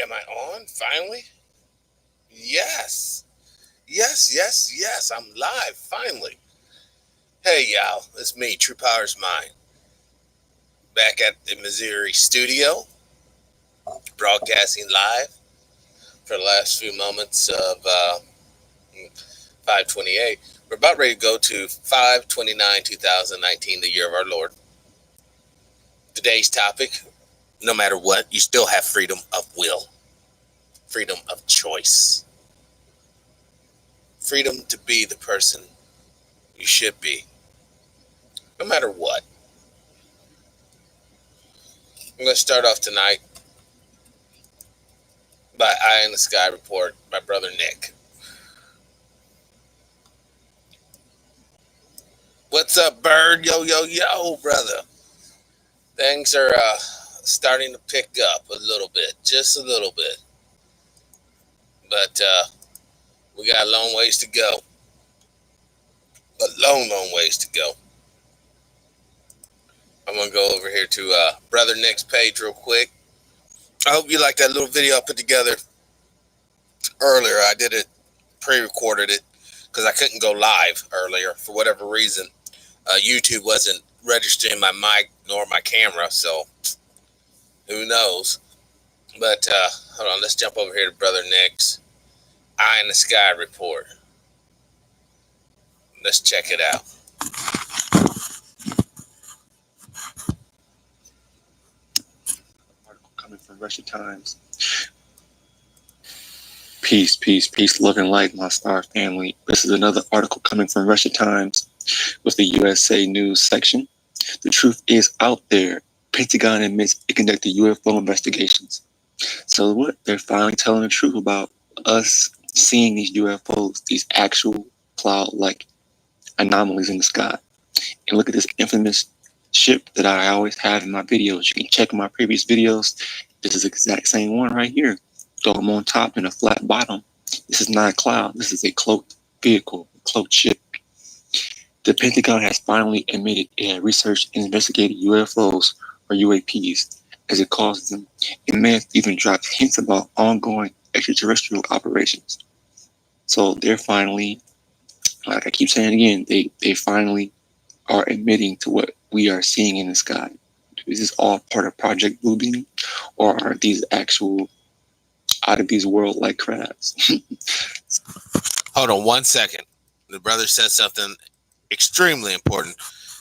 Am I on finally? Yes. Yes. I'm live finally. Hey, y'all. It's me, True Power's Mind, back at the Missouri studio, broadcasting live for the last few moments of 528. We're about ready to go to 529, 2019, the year of our Lord. Today's topic, no matter what, you still have freedom of will, freedom of choice, freedom to be the person you should be, no matter what. I'm going to start off tonight by Eye in the Sky Report by Brother Nick. What's up, Bird? Yo, brother. Things are starting to pick up a little bit, just a little bit. But we got a long ways to go. A long ways to go. I'm going to go over here to Brother Nick's page real quick. I hope you like that little video I put together earlier. I did it, pre-recorded it, because I couldn't go live earlier for whatever reason. YouTube wasn't registering my mic nor my camera, so who knows. But hold on, let's jump over here to Brother Nick's Eye in the Sky Report. Let's check it out. Article coming from Russia Times. Peace, love and light, my star family. This is another article coming from Russia Times with the USA News section. The truth is out there. Pentagon admits it conducted UFO investigations. So what? They're finally telling the truth about us seeing these UFOs, these actual cloud-like anomalies in the sky. And look at this infamous ship that I always have in my videos. You can check my previous videos. This is the exact same one right here. Dome on top and a flat bottom. This is not a cloud. This is a cloaked vehicle, a cloaked ship. The Pentagon has finally admitted it had researched and investigated UFOs or UAPs, as it calls them. It may have even dropped hints about ongoing extraterrestrial operations. So they're finally, like I keep saying again, they finally are admitting to what we are seeing in the sky. Is this all part of Project Bluebeam, or are these actual out of these world-like crabs? Hold on 1 second. The brother said something extremely important.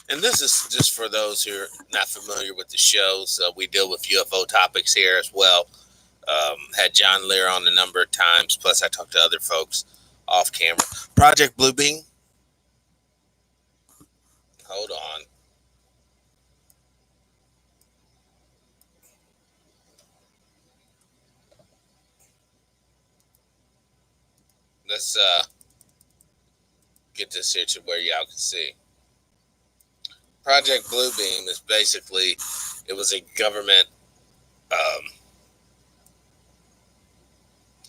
And this is just for those who are not familiar with the shows. We deal with UFO topics here as well. Had John Lear on a number of times. Plus, I talked to other folks off camera. Project Bluebeam. Hold on. Let's get this here to where y'all can see. Project Bluebeam is basically, it was a government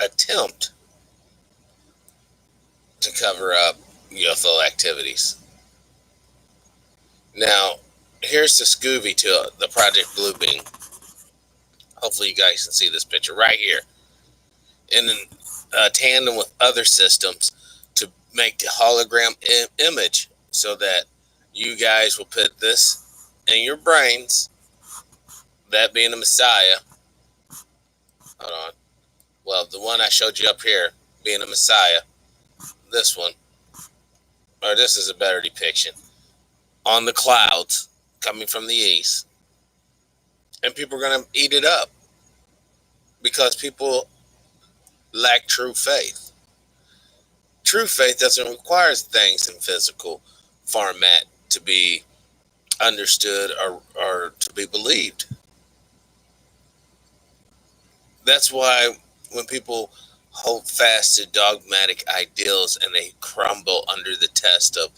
attempt to cover up UFO activities. Now, here's the Scooby to the Project Bluebeam. Hopefully you guys can see this picture right here. In tandem with other systems to make the hologram image so that you guys will put this in your brains, that being the Messiah. Hold on. Well, the one I showed you up here being the Messiah, this one, or this is a better depiction, on the clouds coming from the east. And people are going to eat it up because people lack true faith. True faith doesn't require things in physical format to be understood or to be believed. That's why when people hold fast to dogmatic ideals and they crumble under the test of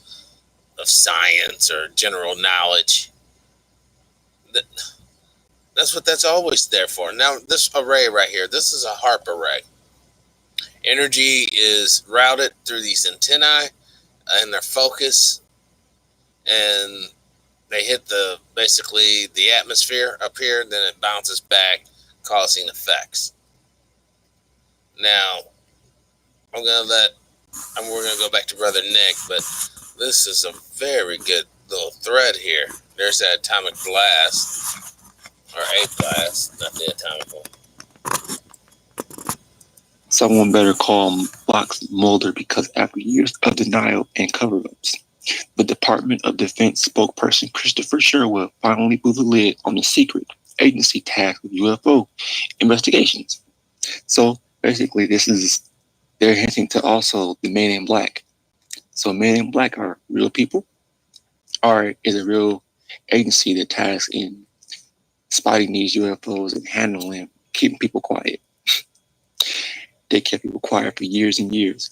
science or general knowledge, that's what that's always there for. Now, this array right here, this is a HARP array. Energy is routed through these antennae and their focus, and they hit basically the atmosphere up here, then it bounces back, causing effects. Now, we're gonna go back to Brother Nick, but this is a very good little thread here. There's that atomic blast, or a blast, not the atomical. Someone better call Fox Mulder, because after years of denial and cover-ups, the Department of Defense spokesperson Christopher Sherwood finally blew the lid on the secret agency tasked with UFO investigations. So basically, they're hinting to also the Men in Black. So Men in Black are real people, or is a real agency that tasks in spotting these UFOs and handling, keeping people quiet. They kept people quiet for years and years.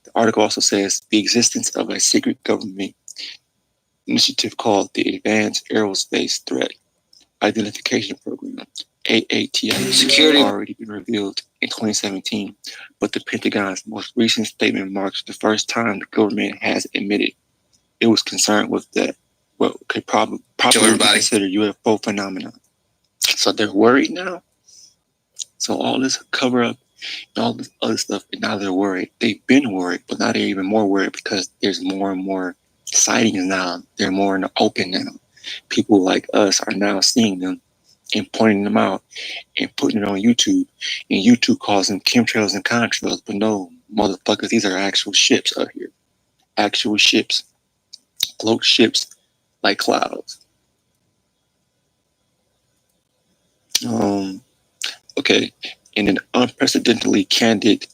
The article also says the existence of a secret government initiative called the Advanced Aerospace Threat Identification Program, AATIP, security already been revealed in 2017, but the Pentagon's most recent statement marks the first time the government has admitted it was concerned with what could probably be considered UFO phenomenon. So they're worried now. So all this cover up and all this other stuff, and now they're worried. They've been worried, but now they're even more worried because there's more and more sightings now. They're more in the open now. People like us are now seeing them and pointing them out and putting it on YouTube. And YouTube calls them chemtrails and contrails, but no, motherfuckers, these are actual ships out here. Actual ships. Float ships like clouds. Okay. In an unprecedentedly candid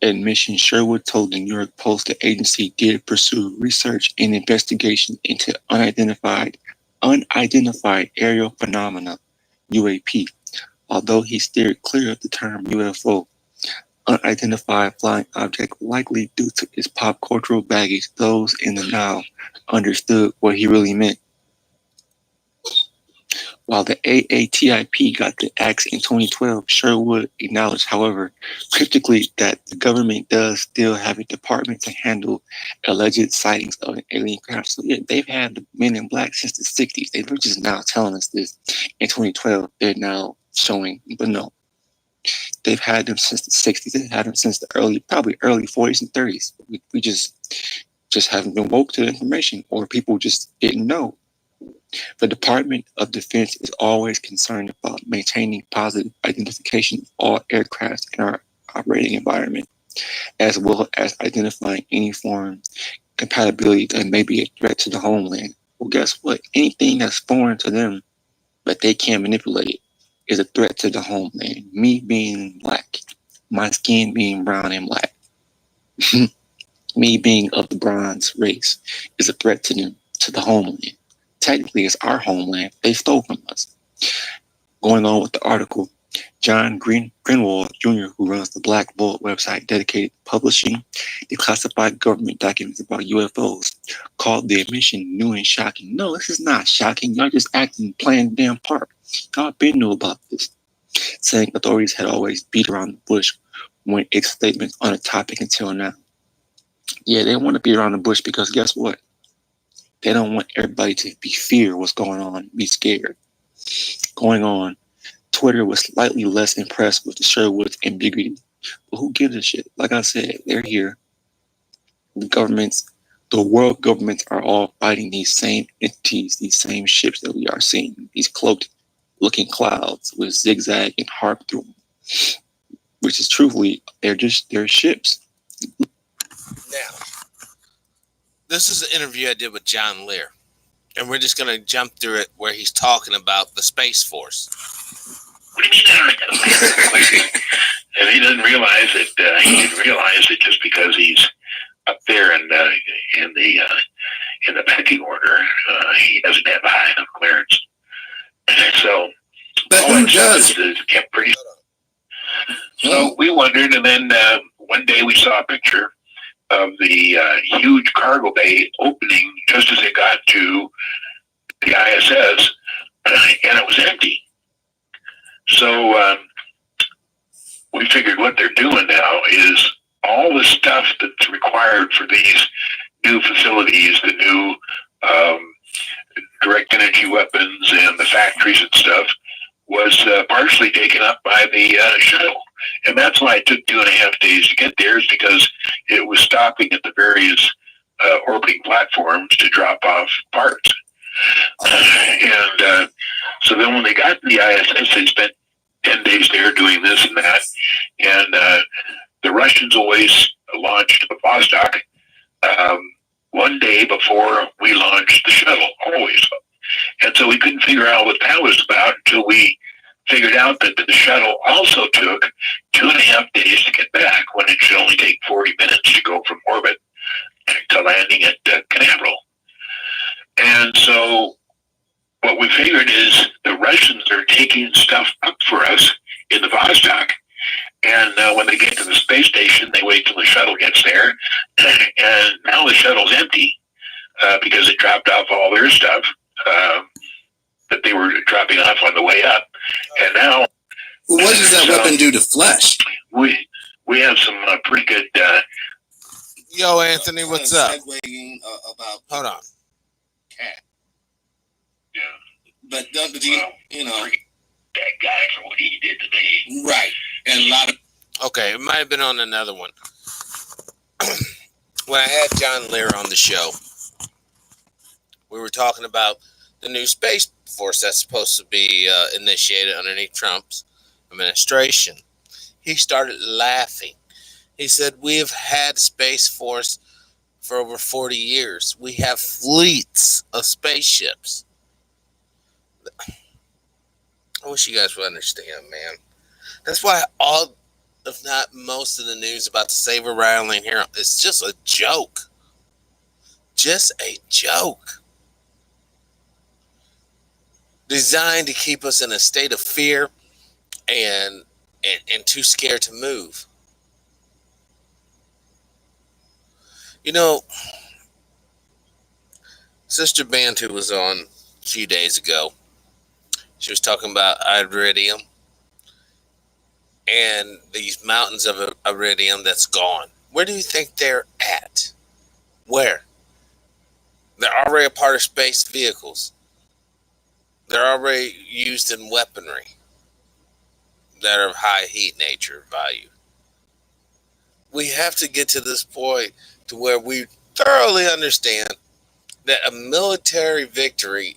admission, Sherwood told the New York Post the agency did pursue research and investigation into unidentified aerial phenomena, UAP, although he steered clear of the term UFO. Unidentified flying object, likely due to its pop cultural baggage, those in the now understood what he really meant. While the AATIP got the axe in 2012, Sherwood acknowledged, however, cryptically, that the government does still have a department to handle alleged sightings of an alien craft. So yeah, they've had the Men in Black since the 60s. They were just now telling us this in 2012. They're now showing, but no. They've had them since the 60s. They've had them since probably early 40s and 30s. We just haven't been woke to the information, or people just didn't know. The Department of Defense is always concerned about maintaining positive identification of all aircraft in our operating environment, as well as identifying any foreign compatibility that may be a threat to the homeland. Well, guess what? Anything that's foreign to them that they can't manipulate is a threat to the homeland. Me being black, my skin being brown and black, me being of the bronze race is a threat to them, to the homeland. Technically, it's our homeland. They stole from us. Going on with the article, John Greenwald Jr., who runs the Black Vault website dedicated to publishing declassified government documents about UFOs, called the admission new and shocking. No, this is not shocking. Y'all just acting, playing the damn part. Y'all been knew about this, saying authorities had always beat around the bush when its statements on a topic until now. Yeah, they want to beat around the bush because guess what? They don't want everybody to fear what's going on, be scared. Going on, Twitter was slightly less impressed with the Sherwood's ambiguity. But who gives a shit? Like I said, they're here. The world governments are all fighting these same entities, these same ships that we are seeing, these cloaked looking clouds with zigzag and harp through them. Which is truthfully, they're ships. Now, this is an interview I did with John Lear, and we're just going to jump through it where he's talking about the Space Force. What do you mean? And he doesn't realize that he didn't realize it just because he's up there in the pecking order. He doesn't have a high enough clearance. So, but who does? Is kept pretty. So we wondered, and then one day we saw a picture of the huge cargo bay opening just as it got to the ISS, and it was empty. So we figured what they're doing now is all the stuff that's required for these new facilities, the new direct energy weapons and the factories and stuff, was partially taken up by the shuttle. And that's why it took 2.5 days to get there, is because it was stopping at the various orbiting platforms to drop off parts. And so then when they got to the ISS, they spent 10 days there doing this and that. And the Russians always launched the Vostok one day before we launched the shuttle, always. And so we couldn't figure out what that was about until we figured out that the shuttle also took 2.5 days to get back, when it should only take 40 minutes to go from orbit to landing at Canaveral. And so what we figured is the Russians are taking stuff up for us in the Vostok. And when they get to the space station, they wait till the shuttle gets there. And now the shuttle's empty because it dropped off all their stuff that they were dropping off on the way up. And now, well, what does that weapon do to flesh? We have some pretty good. Yo, Anthony, what's up? About hold on. Cat. Yeah. But you know, that guy for what he did today. Right. And a lot of. Okay, it might have been on another one. When I had John Lear on the show, we were talking about the new Space Force that's supposed to be initiated underneath Trump's administration. He started laughing. He said, we have had Space Force for over 40 years. We have fleets of spaceships. I wish you guys would understand, man. That's why all, if not most of the news about the Saber rattling here, it's just a joke. Just a joke. Designed to keep us in a state of fear and too scared to move. You know, Sister Bantu was on a few days ago. She was talking about iridium and these mountains of iridium that's gone. Where do you think they're at? Where? They're already a part of space vehicles. They're already used in weaponry that are of high heat nature value. We have to get to this point to where we thoroughly understand that a military victory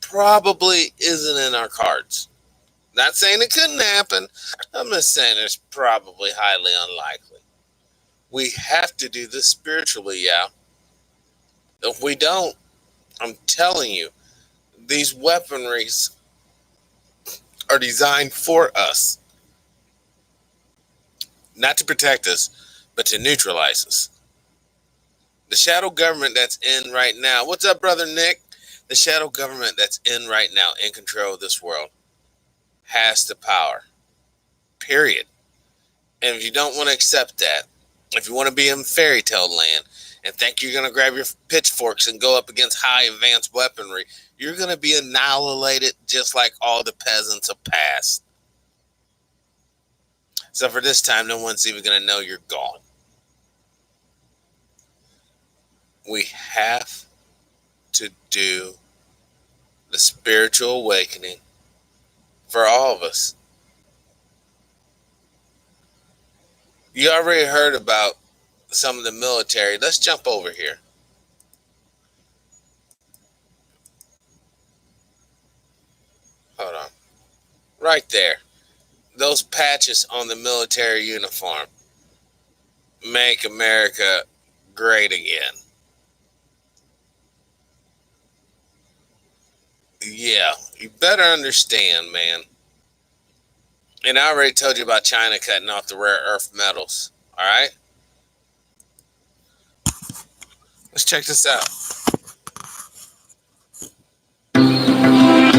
probably isn't in our cards. Not saying it couldn't happen. I'm just saying it's probably highly unlikely. We have to do this spiritually, yeah. If we don't, I'm telling you, these weaponries are designed for us. Not to protect us, but to neutralize us. The shadow government that's in right now. What's up, Brother Nick? The shadow government that's in right now, in control of this world, has the power. Period. And if you don't want to accept that, if you want to be in fairy tale land and think you're going to grab your pitchforks and go up against high advanced weaponry, you're going to be annihilated just like all the peasants of past. So for this time, no one's even going to know you're gone. We have to do the spiritual awakening for all of us. You already heard about some of the military. Let's jump over here. Hold on. Right there. Those patches on the military uniform. Make America great again. Yeah, you better understand, man. And I already told you about China cutting off the rare earth metals. All right? Let's check this out.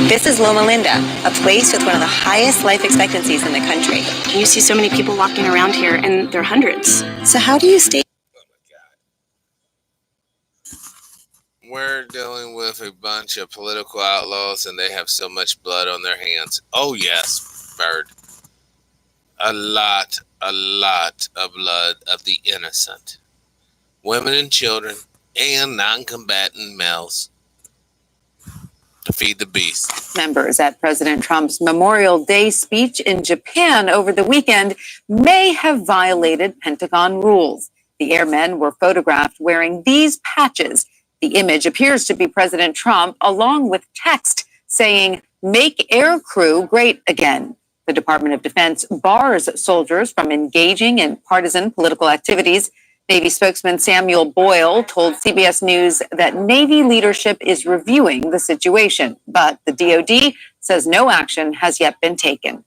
This is Loma Linda, a place with one of the highest life expectancies in the country. You see so many people walking around here, and they're hundreds. So how do you stay? Oh my God. We're dealing with a bunch of political outlaws, and they have so much blood on their hands. Oh, yes, Bird. A lot of blood of the innocent. Women and children and non-combatant males. feed the beast. Members at President Trump's Memorial Day speech in Japan over the weekend may have violated Pentagon rules. The airmen were photographed wearing these patches. The image appears to be President Trump, along with text saying, "Make air crew great again." The Department of Defense bars soldiers from engaging in partisan political activities. Navy spokesman Samuel Boyle told CBS News that Navy leadership is reviewing the situation, but the DoD says no action has yet been taken.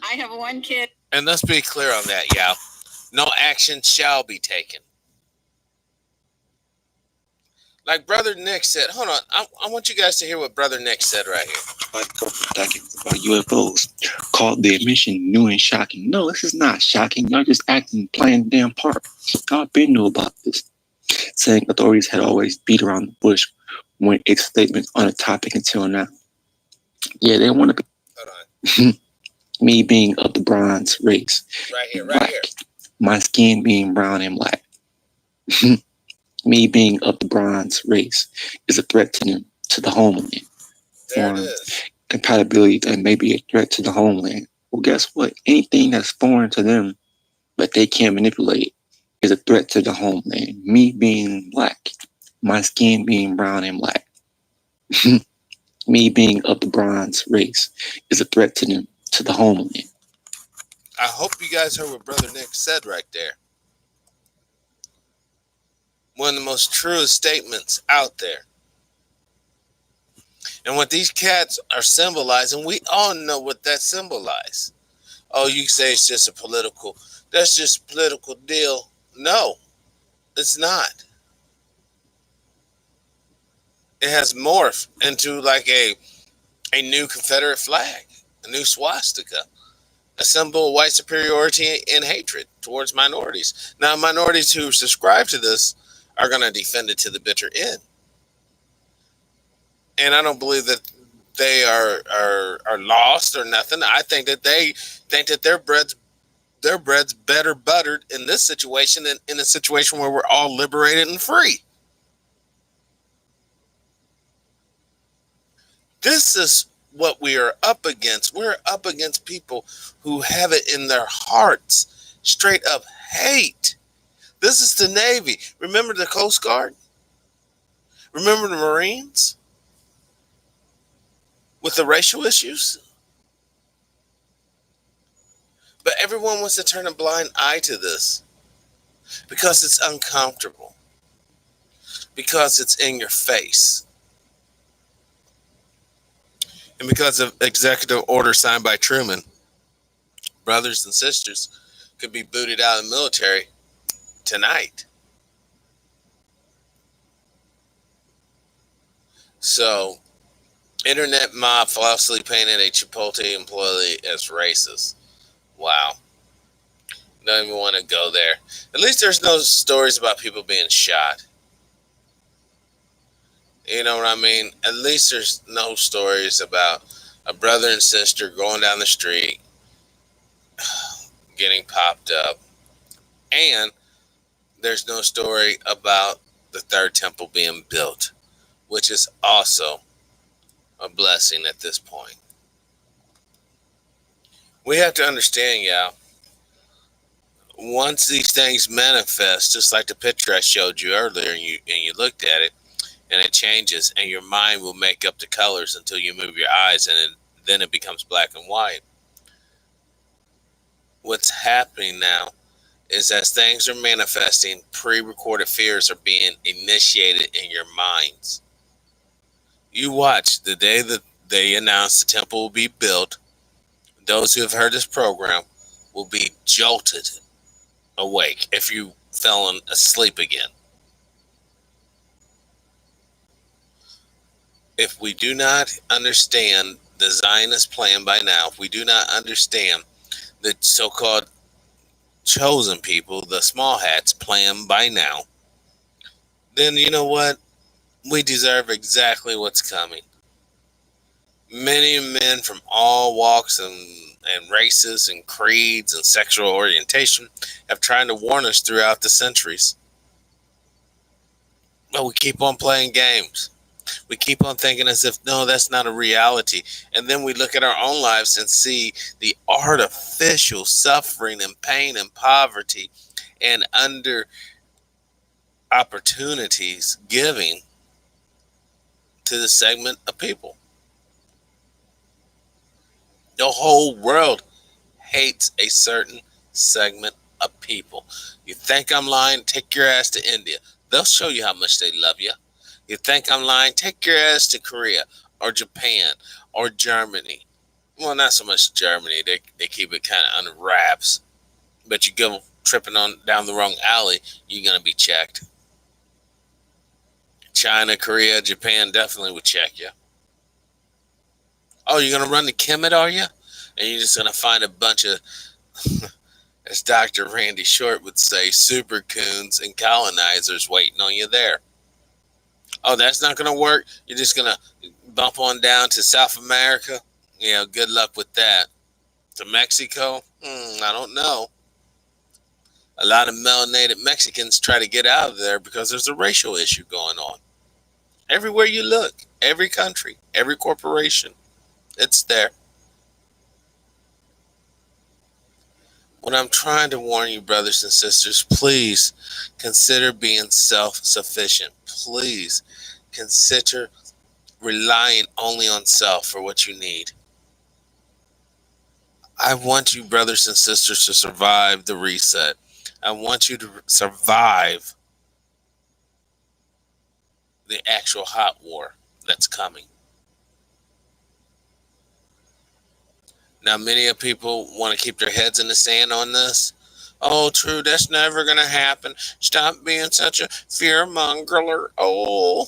I have one kid. And let's be clear on that, Yao. No action shall be taken. Like Brother Nick said, hold on, I want you guys to hear what Brother Nick said right here. About UFOs. Called the admission new and shocking. No, this is not shocking. Y'all just acting, playing the damn part. Y'all been knew about this. Saying authorities had always beat around the bush when its statements on a topic until now. Yeah, they want to be. Hold on. Me being of the bronze race. Right here, black. My skin being brown and black. Me being of the bronze race is a threat to them, to the homeland. There it is. Compatibility and maybe a threat to the homeland. Well, guess what? Anything that's foreign to them that they can't manipulate is a threat to the homeland. Me being black, my skin being brown and black. Me being of the bronze race is a threat to them, to the homeland. I hope you guys heard what Brother Nick said right there. One of the most truest statements out there. And what these cats are symbolizing, we all know what that symbolizes. Oh, you say it's just that's just a political deal. No, it's not. It has morphed into like a new Confederate flag, a new swastika, a symbol of white superiority and hatred towards minorities. Now, minorities who subscribe to this are going to defend it to the bitter end. And I don't believe that they are lost or nothing. I think that they think that their bread's better buttered in this situation than in a situation where we're all liberated and free. This is what we are up against. We're up against people who have it in their hearts, straight up hate. This is the Navy. Remember the Coast Guard? Remember the Marines? With the racial issues? But everyone wants to turn a blind eye to this because it's uncomfortable, because it's in your face, and because of executive order signed by Truman, brothers and sisters could be booted out of the military tonight. So, internet mob falsely painted a Chipotle employee as racist. Wow. Don't even want to go there. At least there's no stories about people being shot. You know what I mean? At least there's no stories about a brother and sister going down the street, getting popped up. And there's no story about the third temple being built, which is also a blessing at this point. We have to understand, y'all, once these things manifest, just like the picture I showed you earlier, and you looked at it, and it changes, and your mind will make up the colors until you move your eyes, and then it becomes black and white. What's happening now is as things are manifesting, pre-recorded fears are being initiated in your minds. You watch the day that they announce the temple will be built. Those who have heard this program will be jolted awake if you fell asleep again. If we do not understand the Zionist plan by now, if we do not understand the so-called chosen people, the small hats plan by now, then you know what? We deserve exactly what's coming. Many men from all walks and races and creeds and sexual orientation have tried to warn us throughout the centuries. But we keep on playing games. We keep on thinking as if, no, that's not a reality. And then we look at our own lives and see the artificial suffering and pain and poverty and under opportunities giving to the segment of people. The whole world hates a certain segment of people. You think I'm lying? Take your ass to India. They'll show you how much they love you. You think I'm lying? Take your ass to Korea or Japan or Germany. Well, not so much Germany. They keep it kind of under wraps. But you go tripping on down the wrong alley, you're going to be checked. China, Korea, Japan definitely would check you. Oh, you're going to run the Kemet, are you? And you're just going to find a bunch of, as Dr. Randy Short would say, super coons and colonizers waiting on you there. Oh, that's not going to work? You're just going to bump on down to South America? Good luck with that. To Mexico? I don't know. A lot of melanated Mexicans try to get out of there because there's a racial issue going on. Everywhere you look, every country, every corporation, it's there. What I'm trying to warn you, brothers and sisters, please consider being self-sufficient. Please consider relying only on self for what you need. I want you, brothers and sisters, to survive the reset. I want you to survive the actual hot war that's coming. Now, many of people want to keep their heads in the sand on this. Oh, true, that's never going to happen. Stop being such a fear-mongerer. Oh.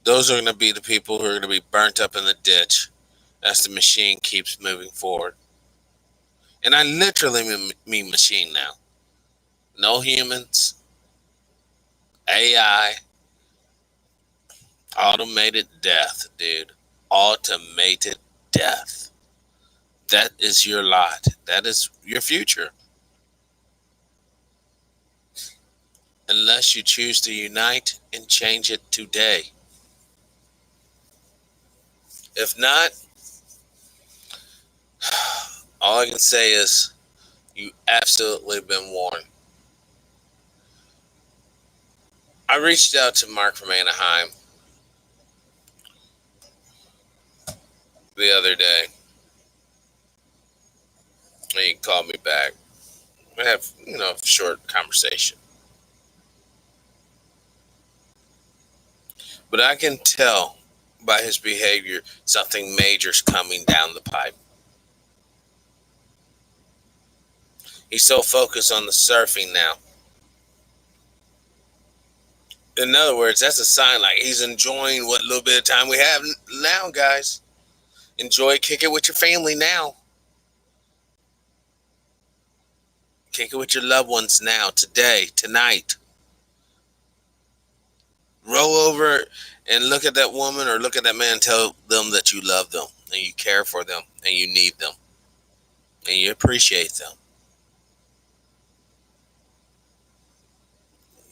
Those are going to be the people who are going to be burnt up in the ditch as the machine keeps moving forward. And I literally mean machine now. No humans, AI, automated death, dude. Automated death. That is your lot. That is your future. Unless you choose to unite and change it today. If not, all I can say is you absolutely been warned. I reached out to Mark from Anaheim the other day. And he called me back. We have, a short conversation. But I can tell by his behavior something major's coming down the pipe. He's so focused on the surfing now. In other words, that's a sign like he's enjoying what little bit of time we have now, guys. Enjoy, kick it with your family now. Kick it with your loved ones now, today, tonight. Roll over and look at that woman or look at that man and tell them that you love them and you care for them and you need them and you appreciate them.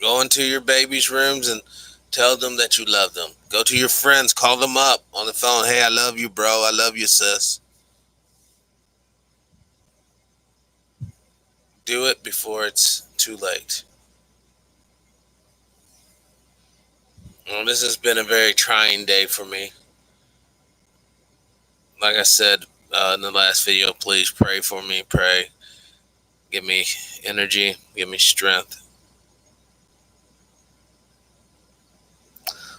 Go into your baby's rooms and tell them that you love them. Go to your friends, call them up on the phone. Hey, I love you, bro. I love you, sis. Do it before it's too late. Well, this has been a very trying day for me. Like I said in the last video, please pray for me. Pray. Give me energy. Give me strength.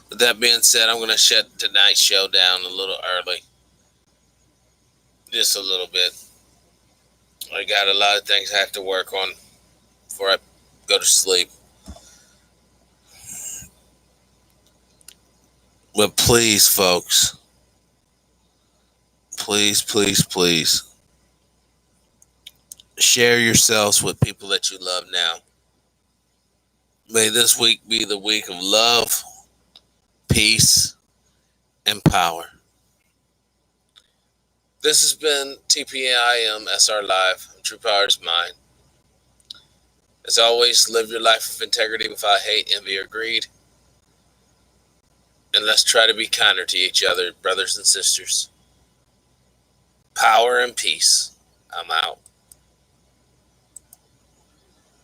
With that being said, I'm going to shut tonight's show down a little early. Just a little bit. I got a lot of things I have to work on before I go to sleep. But please, folks, please, share yourselves with people that you love now. May this week be the week of love, peace, and power. This has been TPIM SR Live. True Power is Mine. As always, live your life with integrity without hate, envy, or greed. And let's try to be kinder to each other, brothers and sisters. Power and peace. I'm out.